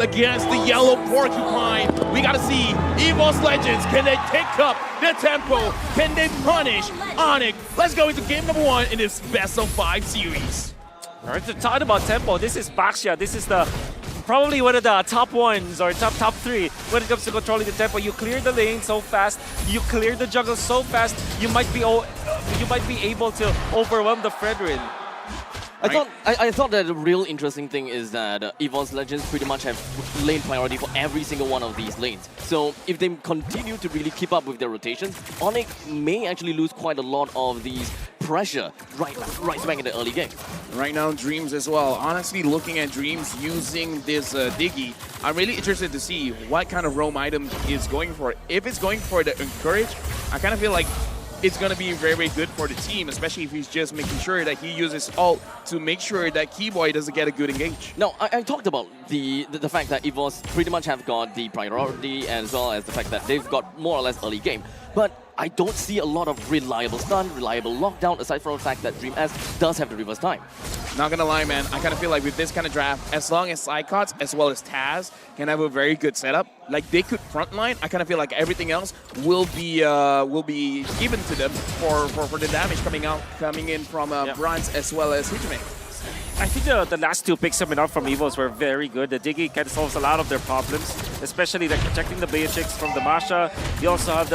against the yellow porcupine. We gotta see EVOS Legends. Can they pick up the tempo? Can they punish ONIC? Let's go into game number 1 in this best of 5 series. All right, to talk about tempo, this is Baxia. This is probably one of the top ones or top 3 when it comes to controlling the tempo. You clear the lane so fast, you clear the jungle so fast, you might be able to overwhelm the Fredrin. I thought that the real interesting thing is that EVOS Legends pretty much have lane priority for every single one of these lanes. So if they continue to really keep up with their rotations, ONIC may actually lose quite a lot of these pressure right smack in the early game. Right now, Dreams as well. Honestly, looking at Dreams using this Diggy, I'm really interested to see what kind of roam item is going for. If it's going for the Encourage, I kind of feel like it's going to be very, very good for the team, especially if he's just making sure that he uses ult to make sure that Keyboy doesn't get a good engage. Now, I talked about the fact that EVOS pretty much have got the priority as well as the fact that they've got more or less early game. But I don't see a lot of reliable stun, reliable lockdown, aside from the fact that Dream S does have the reverse time. Not gonna lie, man, I kind of feel like with this kind of draft, as long as Psychots as well as Taz can have a very good setup, like they could frontline, I kind of feel like everything else will be given to them for the damage coming in from Bronze as well as Hijime. I think the last 2 picks coming out from EVOS were very good. The Diggy kind of solves a lot of their problems, especially like protecting the Beatrix from the Masha. You also have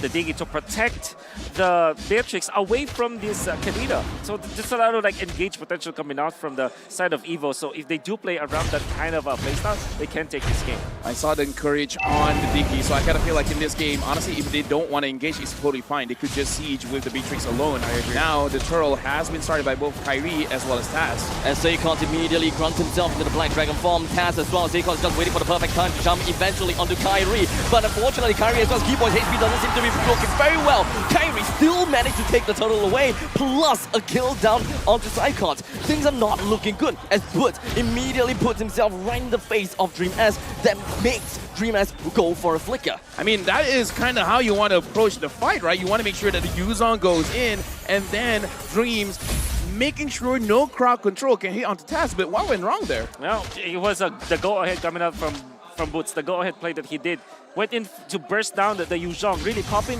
the Diggy to protect the Beatrix away from this Kadita. So just a lot of like engaged potential coming out from the side of Evo. So if they do play around that kind of playstyle, they can take this game. I saw the Encourage on the Diggy, so I kind of feel like in this game, honestly, if they don't want to engage, it's totally fine. They could just siege with the Beatrix alone. I agree. Now, the turtle has been started by both Kyrie as well as Taz. As Zaycon immediately grunts himself into the Black Dragon form, Taz as well. Zaycon's just waiting for the perfect time to jump eventually onto Kyrie. But unfortunately, Kyrie as well as Keyboy's HP doesn't seem to be working very well. Kyrie still managed to take the turtle away, plus a kill down onto Psychot. Things are not looking good, as Wood immediately puts himself right in the face of Dream S. That makes Dream S go for a flicker. I mean, that is kind of how you want to approach the fight, right? You want to make sure that the Yuzon goes in, and then Dreams making sure no crowd control can hit onto Taz. But what went wrong there? Well, it was the go-ahead coming out from Boots. The go-ahead play that he did went in to burst down the Yuzhong, really popping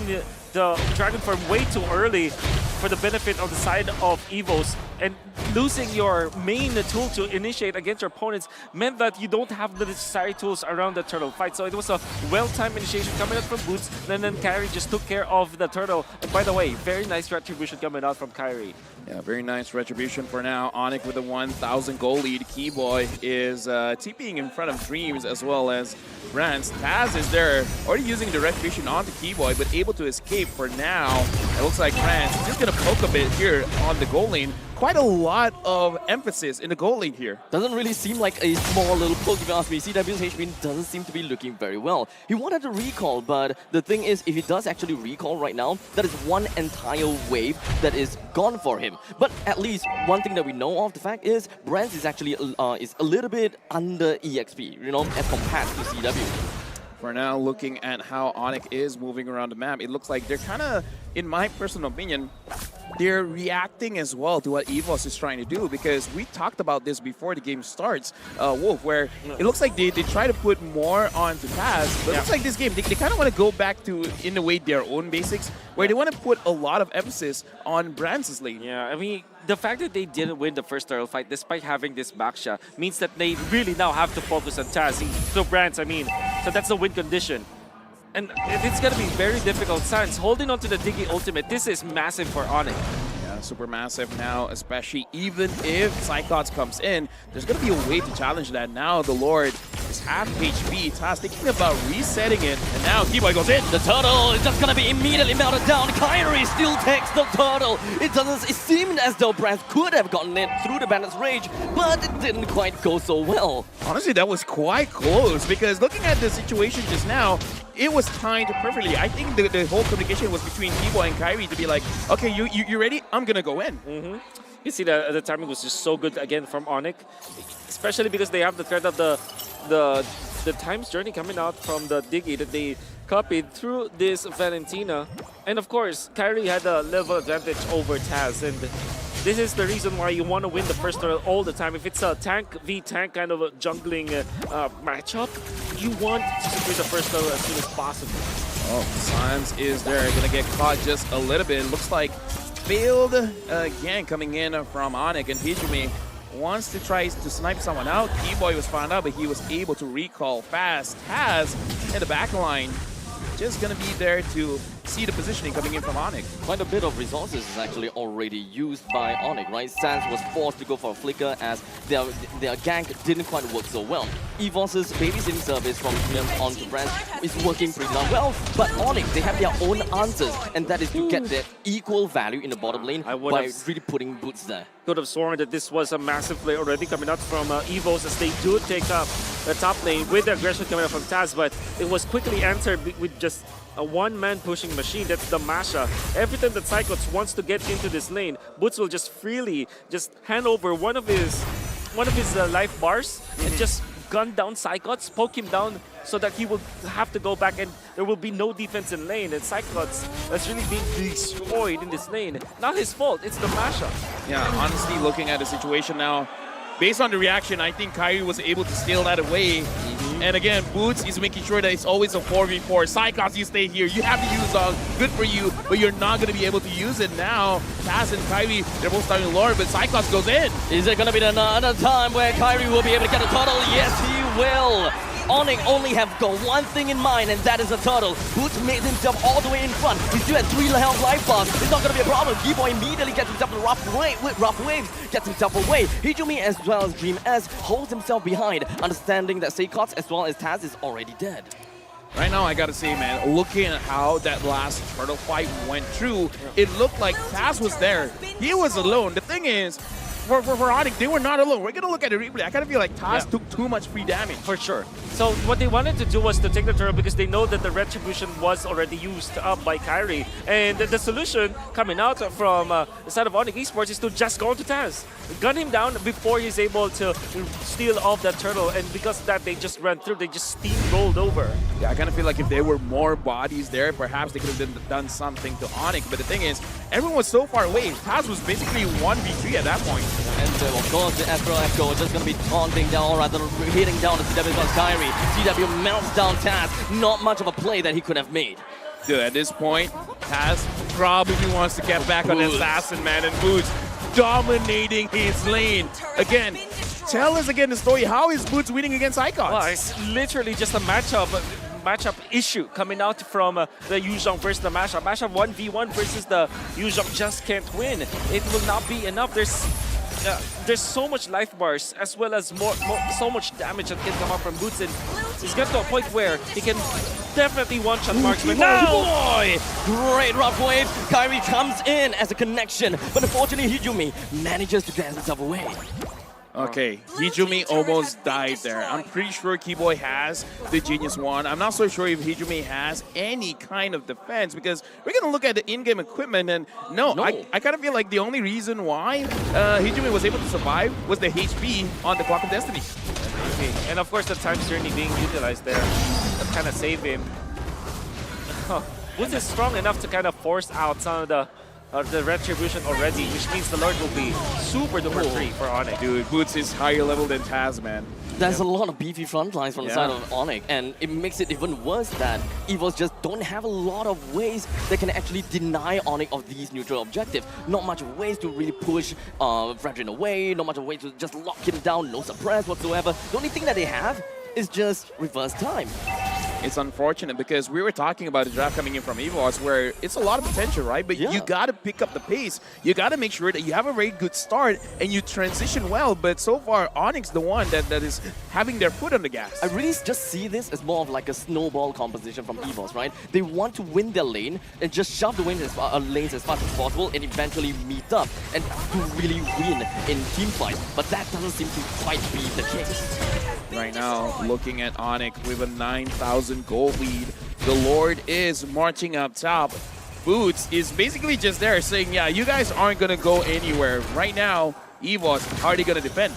the Dragon Form way too early for the benefit of the side of EVOS, and losing your main tool to initiate against your opponents meant that you don't have the necessary tools around the turtle fight. So it was a well-timed initiation coming out from Boots, and then Kyrie just took care of the turtle. And by the way, very nice retribution coming out from Kyrie. Yeah, very nice retribution for now. ONIC with a 1,000 goal lead. Keyboy is TPing in front of Dreams as well as Brands. Taz is there, already using the retribution onto Keyboy, but able to escape for now. It looks like Brands is just going to poke a bit here on the goal lane. Quite a lot of emphasis in the goal lane here. Doesn't really seem like a small little poke, if you ask me. CW's HP doesn't seem to be looking very well. He wanted to recall, but the thing is, if he does actually recall right now, that is one entire wave that is gone for him. But at least one thing that we know of the fact is, Brands is actually is a little bit under EXP, you know, as compared to CW. For now, looking at how ONIC is moving around the map, it looks like they're kind of, in my personal opinion, they're reacting as well to what EVOS is trying to do, because we talked about this before the game starts, Wolf, where it looks like they try to put more onto Taz, but it looks like this game, they kind of want to go back to, in a way, their own basics, where they want to put a lot of emphasis on Brands' lane. Yeah, I mean, the fact that they didn't win the first turtle fight despite having this Baxia means that they really now have to focus on Taz. So Brands, I mean, so that's the win condition. And it's going to be very difficult. Sans holding on to the Diggy ultimate, this is massive for ONIC. Yeah, super massive now, especially even if Psychots comes in, there's going to be a way to challenge that. Now the Lord is half HP. Taz thinking about resetting it, and now Keyboy goes in. The turtle is just going to be immediately melted down. Kyrie still takes the turtle. It seemed as though Brands could have gotten it through the Bandit's Rage, but it didn't quite go so well. Honestly, that was quite close, because looking at the situation just now, it was timed perfectly. I think the whole communication was between Keyboy and Kyrie to be like, okay, you ready? I'm gonna go in. You see the timing was just so good again from ONIC, especially because they have the threat of the Time's Journey coming out from the Diggy that they copied through this Valentina. And of course, Kyrie had a level advantage over Taz, and This is the reason why you want to win the first turtle all the time. If it's a tank v tank kind of a jungling matchup, you want to secure the first turtle as soon as possible. Oh, Sans is there, gonna get caught just a little bit. Looks like failed again coming in from ONIC, and Hijumi wants to try to snipe someone out. T-Boy was found out, but he was able to recall fast. Taz in the back line, just gonna be there to see the positioning coming in from ONIC. Quite a bit of resources is actually already used by ONIC, right? Sans was forced to go for a flicker as their gank didn't quite work so well. EVOS' babysitting service from Kim on to Brand is working pretty darn well, but ONIC, they have their own answers, and that is to get their equal value in the bottom lane by really putting boots there. Could have sworn that this was a massive play already coming out from Evos as they do take up the top lane with the aggression coming out from Taz, but it was quickly answered with just a one-man pushing machine. That's the Masha. Every time that Cyclops wants to get into this lane, Boots will just freely just hand over one of his life bars and just gun down Cyclops, poke him down so that he will have to go back and there will be no defense in lane. And Cyclops is really being destroyed in this lane. Not his fault, it's the Masha. Yeah, honestly, looking at the situation now, based on the reaction, I think Kyrie was able to steal that away. And again, Boots is making sure that it's always a 4v4. Cyclops, you stay here. You have to use Dog. Good for you, but you're not going to be able to use it now. Taz and Kyrie, they're both starting to lure, but Cyclops goes in. Is it going to be another time where Kyrie will be able to get a turtle? Yes, he will. ONIC only have got one thing in mind, and that is a turtle. Boots made himself all the way in front. He still had 3 health life bars. It's not going to be a problem. G-Boy immediately gets himself a rough waves, gets himself away. Hijumi as well as Dream S holds himself behind, understanding that Cyclops as well as Taz is already dead. Right now, I gotta say, man, looking at how that last turtle fight went through, it looked like Taz was there. He was alone. The thing is, for ONIC, they were not alone. We're gonna look at the replay. I kind of feel like Taz took too much free damage. For sure. So what they wanted to do was to take the turtle because they know that the retribution was already used up by Kyrie. And the solution coming out from the side of ONIC Esports is to just go to Taz. Gun him down before he's able to steal off that turtle. And because of that, they just ran through. They just steamrolled over. Yeah, I kind of feel like if there were more bodies there, perhaps they could have done something to ONIC. But the thing is, everyone was so far away. Taz was basically 1v3 at that point. And of course, the Astro Echo is just going to be taunting down, or rather hitting down the CW plus Kyrie. CW melts down Taz. Not much of a play that he could have made. Dude, at this point, Taz probably wants to get back on Assassin, man, and Boots dominating his lane. Again, tell us again the story. How is Boots winning against Icons? Well, it's literally just a matchup issue coming out from the Yuzhong versus the Masha. Masha 1v1 versus the Yuzhong just can't win. It will not be enough. There's so much life bars as well as so much damage that can come up from Boots, and he's got to a point where he can definitely one-shot marksman. Boy! Great rough wave. Kyrie comes in as a connection, but unfortunately Hijumi manages to dance himself away. Okay, Hijumi almost died there. I'm pretty sure Keyboy has the Genius Wand. I'm not so sure if Hijumi has any kind of defense because we're going to look at the in-game equipment and no. I kind of feel like the only reason why Hijumi was able to survive was the HP on the Clock of Destiny. And of course the Time's Journey being utilized there. That kind of saved him. Boots is strong enough to kind of force out some of the retribution already, which means the Lord will be super duper free for ONIC. Dude, Boots is higher level than Taz, man. There's a lot of beefy front lines from the side of ONIC, and it makes it even worse that EVOS just don't have a lot of ways that can actually deny ONIC of these neutral objectives. Not much of ways to really push Fredrin away, not much of ways to just lock him down, no suppress whatsoever. The only thing that they have is just reverse time. It's unfortunate because we were talking about the draft coming in from EVOS where it's a lot of potential, right? But you got to pick up the pace. You got to make sure that you have a very good start and you transition well. But so far, ONIC's the one that is having their foot on the gas. I really just see this as more of like a snowball composition from EVOS, right? They want to win their lane and just shove the lanes as fast as possible and eventually meet up and to really win in team fights. But that doesn't seem to quite be the case. Right now, looking at ONIC with a 9,000 gold lead. The Lord is marching up top. Boots is basically just there saying, yeah, you guys aren't going to go anywhere. Right now, EVOS, how are they going to defend?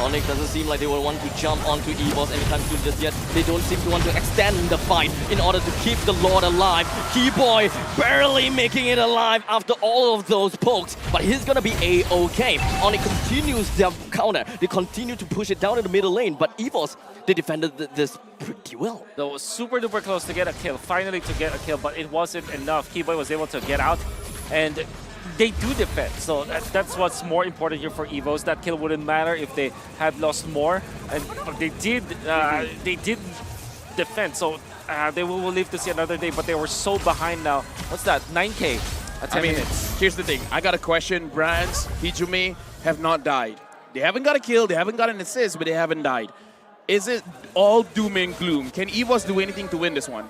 ONIC doesn't seem like they will want to jump onto EVOS anytime soon just yet. They don't seem to want to extend the fight in order to keep the Lord alive. Keyboy barely making it alive after all of those pokes, but he's gonna be A-OK. ONIC continues their counter. They continue to push it down in the middle lane, but EVOS, they defended this pretty well. That was super duper close to get a kill, finally to get a kill, but it wasn't enough. Keyboy was able to get out, and they do defend, so that's what's more important here for Evos. That kill wouldn't matter if they had lost more, and but they did defend, so they will live to see another day, but they were so behind now. What's that, 9K at 10 minutes? Here's the thing, I got a question. Brands, Hijumi have not died. They haven't got a kill, they haven't got an assist, but they haven't died. Is it all doom and gloom? Can Evos do anything to win this one?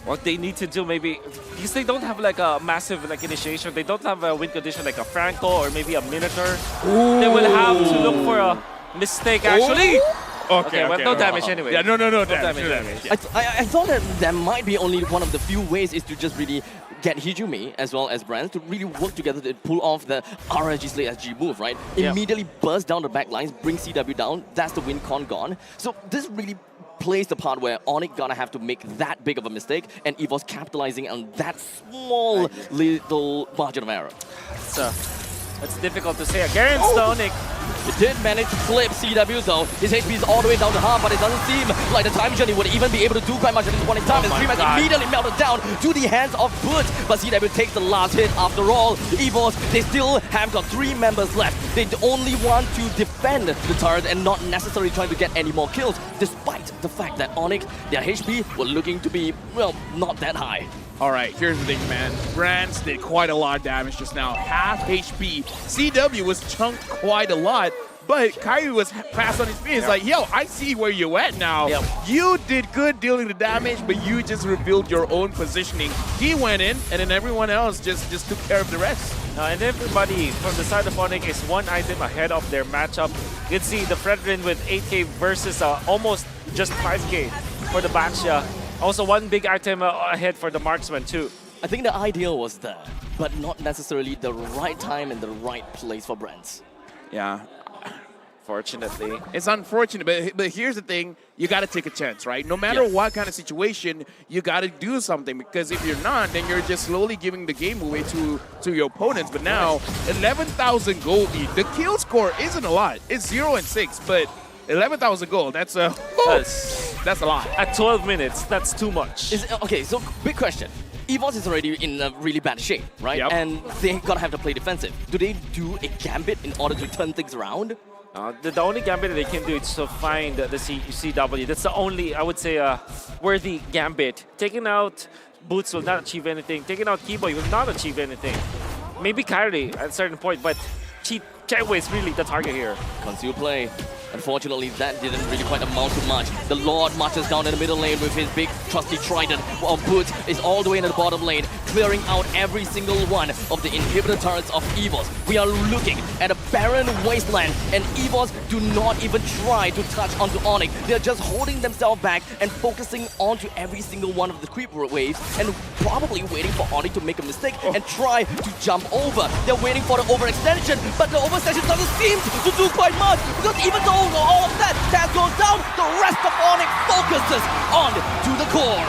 What they need to do maybe, because they don't have like a massive like initiation, they don't have a win condition like a Franco or maybe a Minotaur. Ooh. They will have to look for a mistake actually. Ooh. Okay, well, no damage anyway. Yeah, no damage. Yeah. I thought that there might be only one of the few ways is to just really get Hijumi as well as Brands to really work together to pull off the RSG Slay SG move, right? Yeah. Immediately burst down the back lines, bring CW down, that's the win con gone. So this really plays the part where ONIC gonna have to make that big of a mistake and EVOS capitalizing on that small little margin of error. That's difficult to say. Against ONIC. It did manage to flip CW though. His HP is all the way down to half, but it doesn't seem like the time journey would even be able to do quite much at this point in time. Oh As 3 man immediately melted down to the hands of Butch, but CW takes the last hit after all. EVOS, they still have got 3 members left. They only want to defend the turret and not necessarily trying to get any more kills, despite the fact that ONIC, their HP were looking to be, well, not that high. All right, here's the thing, man. Brands did quite a lot of damage just now. Half HP. CW was chunked quite a lot, but Kyrie was fast on his feet. It's like, yo, I see where you're at now. You did good dealing the damage, but you just revealed your own positioning. He went in, and then everyone else just took care of the rest. And everybody from the side of ONIC is 1 item ahead of their matchup. You can see the Fredrin with 8K versus almost just 5K for the Baxia. Also 1 big item ahead for the Marksman too. I think the ideal was there, but not necessarily the right time and the right place for Brands. Yeah. Fortunately. It's unfortunate, but here's the thing. You got to take a chance, right? No matter what kind of situation, you got to do something, because if you're not, then you're just slowly giving the game away to your opponents. But now, 11,000 gold lead. The kill score isn't a lot. It's 0 and 6, but 11,000 gold, that's a lot. At 12 minutes, that's too much. Okay, so big question. EVOS is already in a really bad shape, right? Yep. And they're gonna have to play defensive. Do they do a gambit in order to turn things around? The only gambit that they can do is to find the CW. That's the only, I would say, worthy gambit. Taking out Boots will not achieve anything. Taking out Keyboy will not achieve anything. Maybe Kyrie at a certain point, but Chaiwei is really the target here. Conceal play. Unfortunately, that didn't really quite amount to much. The Lord marches down in the middle lane with his big trusty trident, while Butch is all the way in the bottom lane, clearing out every single one of the inhibitor turrets of EVOS. We are looking at a barren wasteland, and EVOS do not even try to touch onto ONIC. They're just holding themselves back and focusing onto every single one of the creep waves, and probably waiting for ONIC to make a mistake and try to jump over. They're waiting for the overextension, but the overextension doesn't seem to do quite much, because even though all of that goes down, the rest of ONIC focuses on to the core.